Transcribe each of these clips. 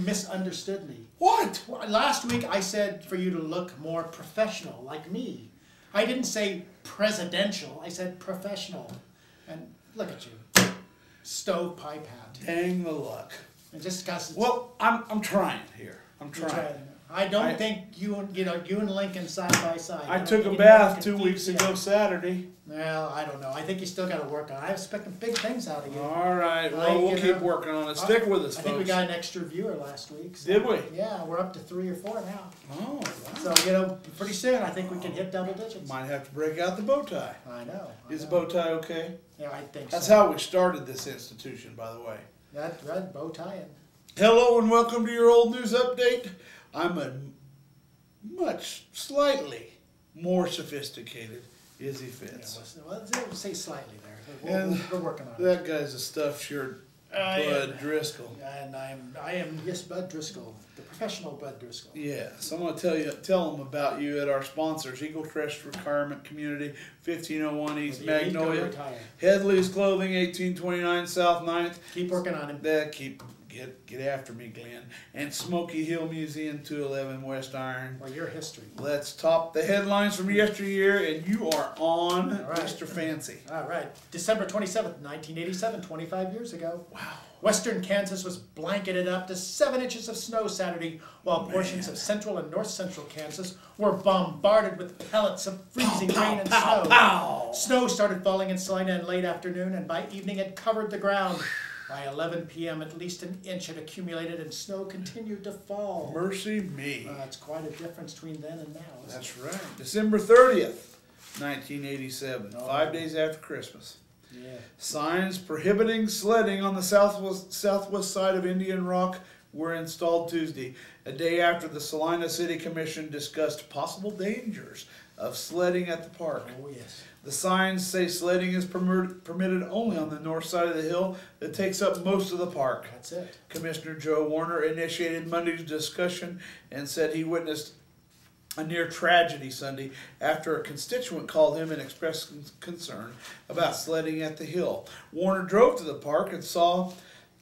misunderstood me. What? Well, last week I said for you to look more professional, like me. I didn't say presidential, I said professional. And look at you, stovepipe hat. Dang the luck. And just got. Well, I'm trying here. I'm trying. I don't think you and Lincoln side by side. I took a bath 2 weeks ago Saturday. Well, I don't know. I think you still got to work on it. I was expecting big things out of you. All right. Well, we'll keep working on it. Stick with us, folks. I think we got an extra viewer last week. So did we? Yeah, we're up to 3 or 4 now. Oh, wow. So, pretty soon I think we can hit double digits. Might have to break out the bow tie. I know. Is the bow tie okay? Yeah, I think That's so. how we started this institution, by the way. That red bow tie. Hello and welcome to your old news update. I'm a slightly more sophisticated Izzy Fitz. Yeah, we'll say slightly there. We're working on it. That guy's a stuffed shirt, Bud Driscoll. And I am yes, Bud Driscoll, the professional Bud Driscoll. Yeah, so I'm gonna tell them about you at our sponsors: Eagle Crest Retirement Community, 1501 East Magnolia, Headley's Clothing, 1829 South 9th. Keep working on him. Get after me, Glenn. And Smoky Hill Museum, 211 West Iron. Well, your history. Let's top the headlines from yesteryear, and you are on, right. Mr. Fancy. All right. December 27th, 1987, 25 years ago. Wow. Western Kansas was blanketed up to 7 inches of snow Saturday, while portions of central and north central Kansas were bombarded with pellets of freezing rain and snow. Pow. Snow started falling in Salina in late afternoon, and by evening it covered the ground. By 11 p.m., at least an inch had accumulated, and snow continued to fall. Mercy me. It's quite a difference between then and now. That's right. December 30th, 1987, 5 days after Christmas. Yeah. Signs prohibiting sledding on the southwest side of Indian Rock were installed Tuesday, a day after the Salina City Commission discussed possible dangers of sledding at the park. Oh, yes. The signs say sledding is permitted only on the north side of the hill that takes up most of the park. That's it. Commissioner Joe Warner initiated Monday's discussion and said he witnessed a near tragedy Sunday after a constituent called him and expressed concern about sledding at the hill. Warner drove to the park and saw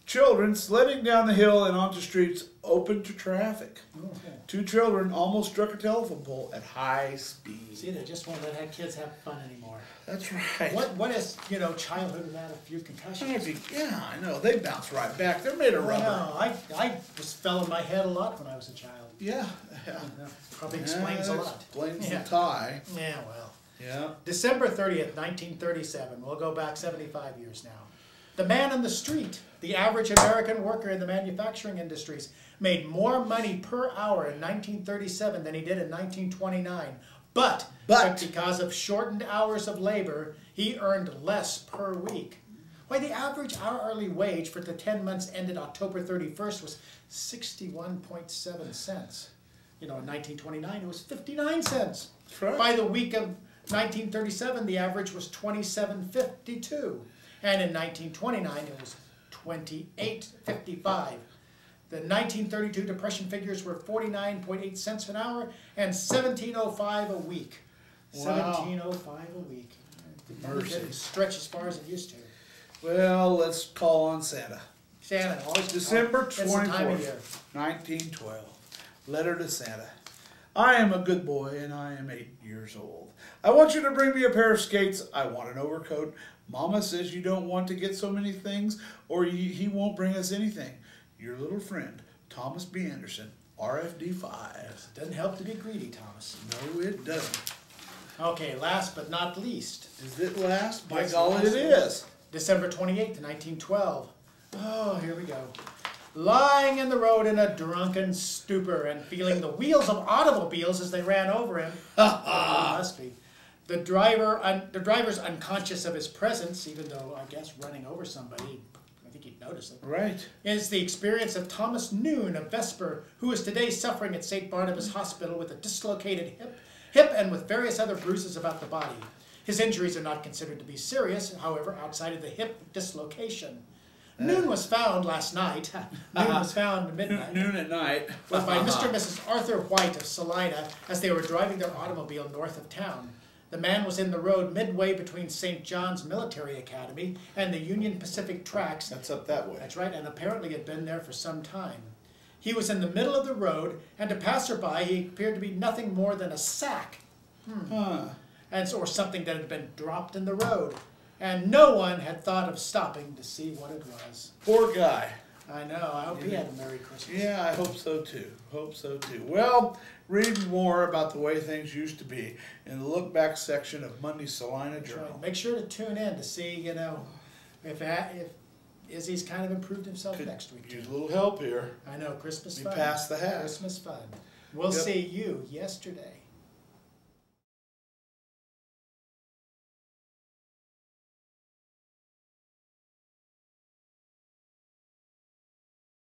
children sledding down the hill and onto streets open to traffic. Okay. 2 children almost struck a telephone pole at high speed. See, they just won't let kids have fun anymore. That's right. What is, childhood without a few concussions? Yeah, I know. They bounce right back. They're made of rubber. I fell on my head a lot when I was a child. Yeah. Probably explains a lot. Explains the tie. Yeah, well. Yeah. December 30th, 1937. We'll go back 75 years now. The man on the street, the average American worker in the manufacturing industries, made more money per hour in 1937 than he did in 1929. But because of shortened hours of labor, he earned less per week. Why, the average hourly wage for the 10 months ended October 31st was 61.7 cents. In 1929, it was 59 cents. That's right. By the week of 1937, the average was 27.52. And in 1929, it was 28.55. The 1932 Depression figures were 49.8 cents an hour and 17.05 a week. Wow. 17.05 a week. Mercy. It didn't stretch as far as it used to. Well, let's call on Santa. Santa, always December 24th, 1912. Letter to Santa. I am a good boy and I am 8 years old. I want you to bring me a pair of skates. I want an overcoat. Mama says you don't want to get so many things or he won't bring us anything. Your little friend, Thomas B. Anderson, RFD 5. It doesn't help to be greedy, Thomas. No, it doesn't. Okay, last but not least. Is it last? By Yes, golly, last it is. December 28th, 1912. Oh, here we go. Lying in the road in a drunken stupor and feeling the wheels of automobiles as they ran over him. Must be. The driver's unconscious of his presence, even though, I guess, running over somebody, I think he'd notice it. Right. Is the experience of Thomas Noon, a Vesper, who is today suffering at St. Barnabas Hospital with a dislocated hip and with various other bruises about the body. His injuries are not considered to be serious, however, outside of the hip dislocation. Noon was found last night. Noon was found at midnight. Noon at night. Was by Mr. and Mrs. Arthur White of Salina as they were driving their automobile north of town. The man was in the road midway between St. John's Military Academy and the Union Pacific Tracks. That's up that way. That's right, and apparently had been there for some time. He was in the middle of the road, and to passerby he appeared to be nothing more than a sack, or something that had been dropped in the road. And no one had thought of stopping to see what it was. Poor guy. I know. I hope he had a Merry Christmas. Yeah, I hope so too. Hope so too. Well, read more about the way things used to be in the look back section of Monday's Salina Journal. Right. Make sure to tune in to see, if Izzy's kind of improved himself next week. Use a little help here. I know. Christmas Be fun. past the hat. Christmas fun. We'll see you yesterday.